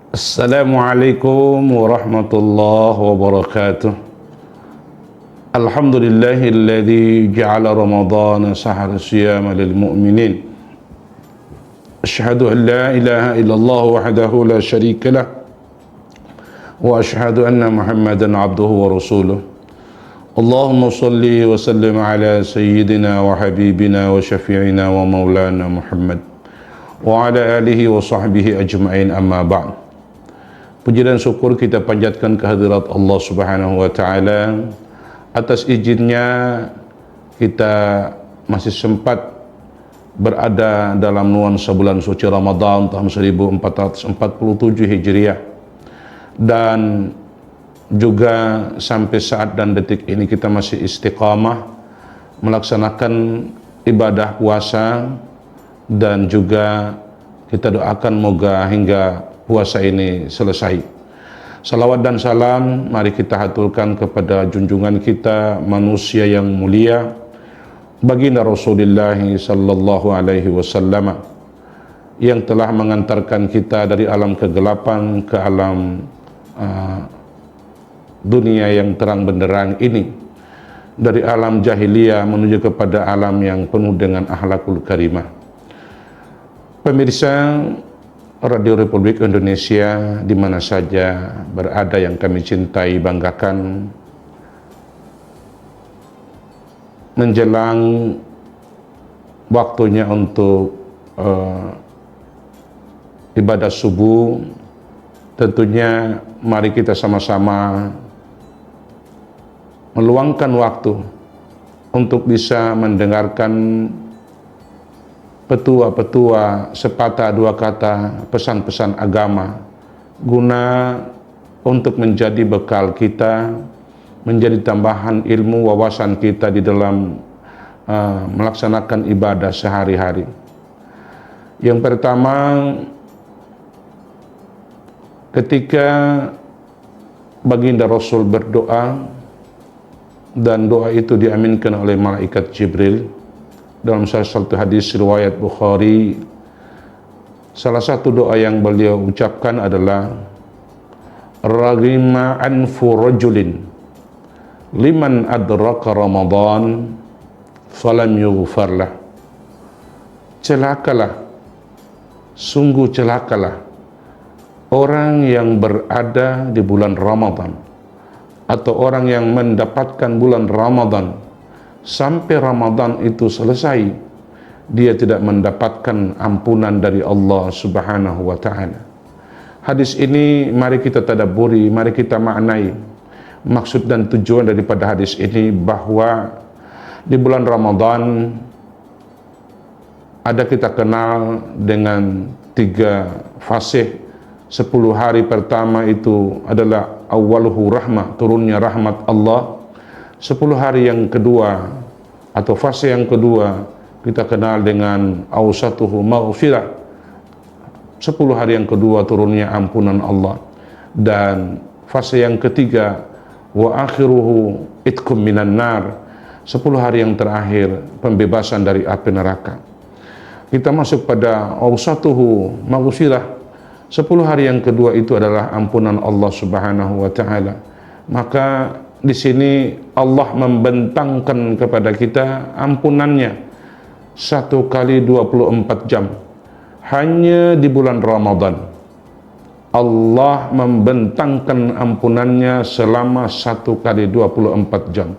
Assalamualaikum warahmatullahi wabarakatuh. Alhamdulillahilladzi ja'ala Ramadhana shahra siyama lil mu'minin. Asyhadu an la ilaha illallah wahdahu la syarika lah wa asyhadu anna Muhammadan abduhu wa rasuluh. Allahumma salli wa sallim ala sayyidina wa habibina wa syafi'ina wa maulana Muhammad wa ala alihi wa sahbihi ajma'in, amma ba'd. Puji dan syukur kita panjatkan kehadirat Allah Subhanahu wa taala. Atas izinnya kita masih sempat berada dalam nuansa bulan suci Ramadan tahun 1447 Hijriah, dan juga sampai saat dan detik ini kita masih istiqamah melaksanakan ibadah puasa, dan juga kita doakan moga hingga puasa ini selesai. Salawat dan salam mari kita haturkan kepada junjungan kita, manusia yang mulia, baginda Rasulullah sallallahu alaihi wasallam, yang telah mengantarkan kita dari alam kegelapan ke alam dunia yang terang benderang ini, dari alam jahiliyah menuju kepada alam yang penuh dengan akhlakul karimah. Pemirsa Radio Republik Indonesia di mana saja berada yang kami cintai banggakan, menjelang waktunya untuk ibadah subuh, tentunya mari kita sama-sama meluangkan waktu untuk bisa mendengarkan petua-petua, sepatah dua kata, pesan-pesan agama, guna untuk menjadi bekal kita, menjadi tambahan ilmu wawasan kita di dalam melaksanakan ibadah sehari-hari. Yang pertama, ketika baginda Rasul berdoa dan doa itu diaminkan oleh malaikat Jibril, dalam salah satu hadis riwayat Bukhari, salah satu doa yang beliau ucapkan adalah raghima anfu rajulin liman adraka Ramadan falam yughfar lah. Celakalah, sungguh celakalah orang yang berada di bulan Ramadan, atau orang yang mendapatkan bulan Ramadan sampai Ramadan itu selesai, dia tidak mendapatkan ampunan dari Allah Subhanahu wa taala. Hadis ini mari kita tadabburi, mari kita maknai. Maksud dan tujuan daripada hadis ini bahwa di bulan Ramadan ada kita kenal dengan 3 fase. 10 hari pertama itu adalah awwaluhu rahmah, turunnya rahmat Allah. 10 hari yang kedua atau fase yang kedua kita kenal dengan awsatuhu maghfirah. 10 hari yang kedua turunnya ampunan Allah. Dan fase yang ketiga wa akhiruhu itkum minan nar, 10 hari yang terakhir pembebasan dari api neraka. Kita masuk pada awsatuhu maghfirah. 10 hari yang kedua itu adalah ampunan Allah Subhanahu wa taala. Maka di sini Allah membentangkan kepada kita ampunannya 1 kali 24 jam. Hanya di bulan Ramadan Allah membentangkan ampunannya selama 1 kali 24 jam.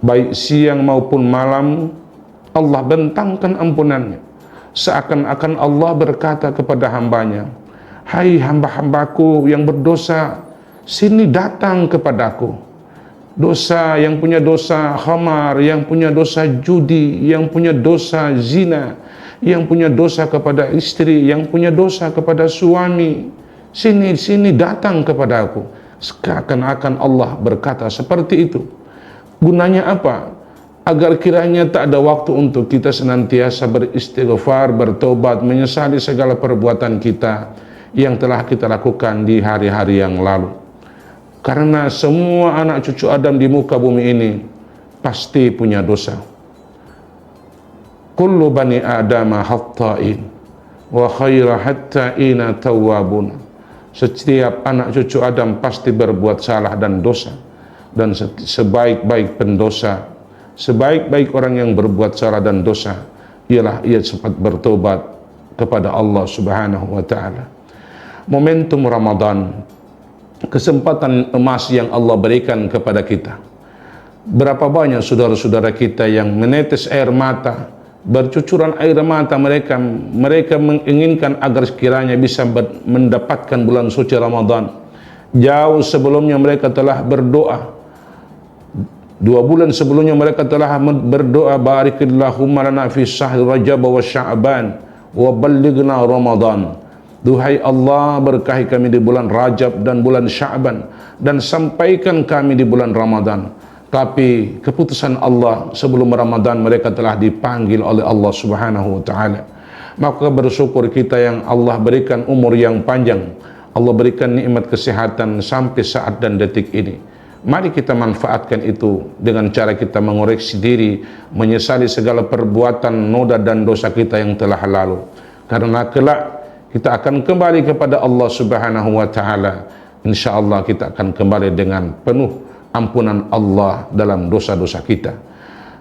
Baik siang maupun malam Allah bentangkan ampunannya. Seakan-akan Allah berkata kepada hambanya, hai hamba-hambaku yang berdosa, sini datang kepadaku. Dosa, yang punya dosa khamar, yang punya dosa judi, yang punya dosa zina, yang punya dosa kepada istri, yang punya dosa kepada suami, sini datang kepada aku. Seakan-akan Allah berkata seperti itu. Gunanya apa? Agar kiranya tak ada waktu untuk kita senantiasa beristighfar, bertobat, menyesali segala perbuatan kita yang telah kita lakukan di hari-hari yang lalu. Karena semua anak cucu Adam di muka bumi ini pasti punya dosa. Kullu bani Adama khata'in wa khaira hatta ina tawwabun. Setiap anak cucu Adam pasti berbuat salah dan dosa. Dan sebaik-baik pendosa, sebaik-baik orang yang berbuat salah dan dosa, ialah ia cepat bertobat kepada Allah Subhanahu wa ta'ala. Momentum Ramadan, kesempatan emas yang Allah berikan kepada kita. Berapa banyak saudara-saudara kita yang menetes air mata, bercucuran air mata mereka menginginkan agar sekiranya bisa mendapatkan bulan suci Ramadan. Jauh sebelumnya mereka telah berdoa. 2 bulan sebelumnya mereka telah berdoa, barikillahumma lana fi syahr Rajab wa Sya'ban wa ballighna Ramadan. Duhai Allah, berkahi kami di bulan Rajab dan bulan Sya'ban, dan sampaikan kami di bulan Ramadan. Tapi keputusan Allah, sebelum Ramadan mereka telah dipanggil oleh Allah Subhanahu wa ta'ala. Maka bersyukur kita yang Allah berikan umur yang panjang, Allah berikan nikmat kesehatan sampai saat dan detik ini. Mari kita manfaatkan itu dengan cara kita mengoreksi diri, menyesali segala perbuatan noda dan dosa kita yang telah lalu. Karena kelak kita akan kembali kepada Allah Subhanahu wa ta'ala. InsyaAllah kita akan kembali dengan penuh ampunan Allah dalam dosa-dosa kita.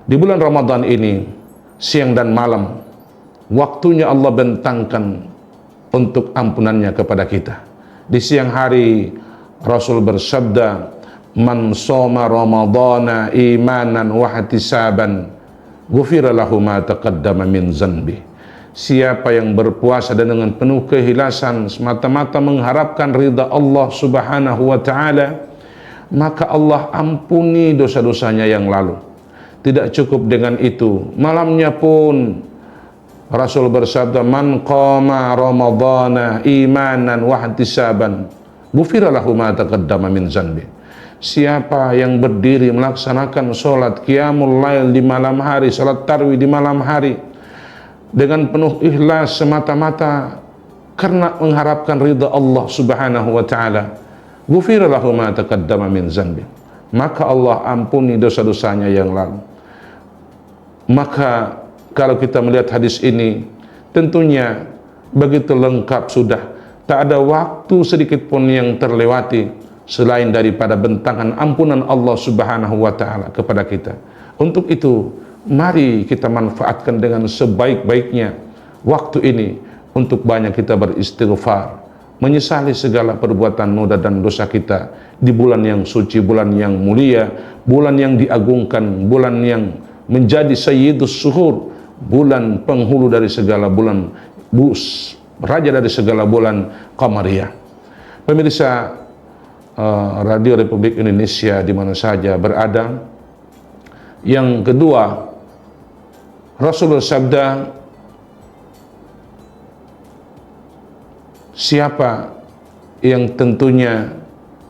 Di bulan Ramadan ini, siang dan malam, waktunya Allah bentangkan untuk ampunannya kepada kita. Di siang hari, Rasul bersabda, man shoma ramadana imanan wa ihtisaban ghufira lahu ma taqaddama min zanbi. Siapa yang berpuasa dan dengan penuh keikhlasan semata-mata mengharapkan ridha Allah Subhanahu wa ta'ala, maka Allah ampuni dosa-dosanya yang lalu. Tidak cukup dengan itu, malamnya pun Rasul bersabda, man qama ramadana imanan wa ihtisaban ghufira lahu ma taqaddama min zanbi. Siapa yang berdiri melaksanakan sholat qiyamul lail di malam hari, sholat tarawih di malam hari dengan penuh ikhlas semata-mata karena mengharapkan ridha Allah Subhanahu wa ta'ala, ghufira lahu ma taqaddama min zanbi, maka Allah ampuni dosa-dosanya yang lalu. Maka kalau kita melihat hadis ini, tentunya begitu lengkap sudah, tak ada waktu sedikit pun yang terlewati selain daripada bentangan ampunan Allah Subhanahu wa ta'ala kepada kita. Untuk itu, mari kita manfaatkan dengan sebaik-baiknya waktu ini untuk banyak kita beristighfar, menyesali segala perbuatan noda dan dosa kita di bulan yang suci, bulan yang mulia, bulan yang diagungkan, bulan yang menjadi sayyidus suhur, bulan penghulu dari segala bulan, raja dari segala bulan qamariyah. Pemirsa Radio Republik Indonesia di mana saja berada, yang kedua, Rasul bersabda, siapa yang tentunya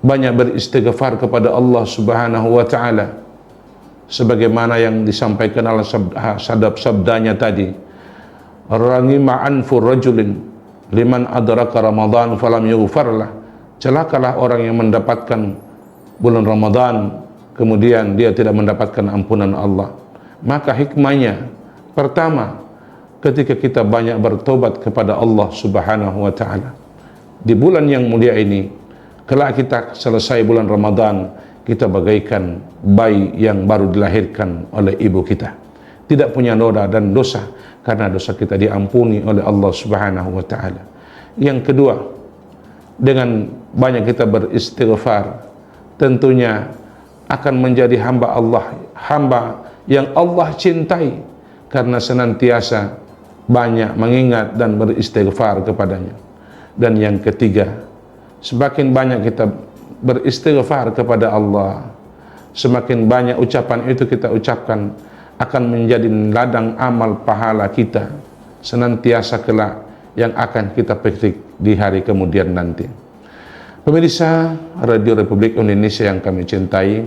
banyak beristighfar kepada Allah Subhanahu wa ta'ala, sebagaimana yang disampaikan dalam sabdanya tadi, rangima anfur rajulin liman adraka Ramadan falam yughfarlah. Celakalah orang yang mendapatkan bulan Ramadan kemudian dia tidak mendapatkan ampunan Allah. Maka hikmahnya, pertama, ketika kita banyak bertobat kepada Allah Subhanahu wa ta'ala di bulan yang mulia ini, kelak kita selesai bulan Ramadan, kita bagaikan bayi yang baru dilahirkan oleh ibu kita, tidak punya noda dan dosa, karena dosa kita diampuni oleh Allah Subhanahu wa ta'ala. Yang kedua, dengan banyak kita beristighfar, tentunya akan menjadi hamba Allah, hamba yang Allah cintai, karena senantiasa banyak mengingat dan beristighfar kepadanya. Dan yang ketiga, semakin banyak kita beristighfar kepada Allah, semakin banyak ucapan itu kita ucapkan, akan menjadi ladang amal pahala kita senantiasa kelak yang akan kita petik di hari kemudian nanti. Pemirsa Radio Republik Indonesia yang kami cintai,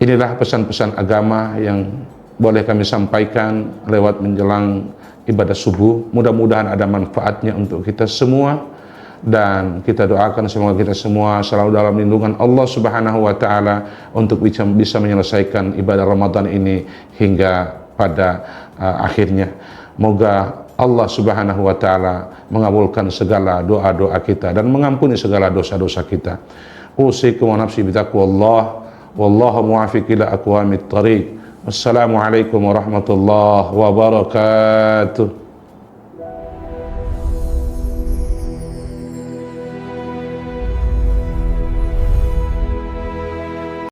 inilah pesan-pesan agama yang boleh kami sampaikan lewat menjelang ibadah subuh. Mudah-mudahan ada manfaatnya untuk kita semua, dan kita doakan semoga kita semua selalu dalam lindungan Allah Subhanahu wa ta'ala untuk bisa menyelesaikan ibadah Ramadan ini hingga pada akhirnya. Moga Allah Subhanahu wa taala mengabulkan segala doa-doa kita dan mengampuni segala dosa-dosa kita. Usikum wa nafsi bitaqwallah wallahu muwaffiq ila aqwamit thariq. Wassalamualaikum warahmatullahi wabarakatuh.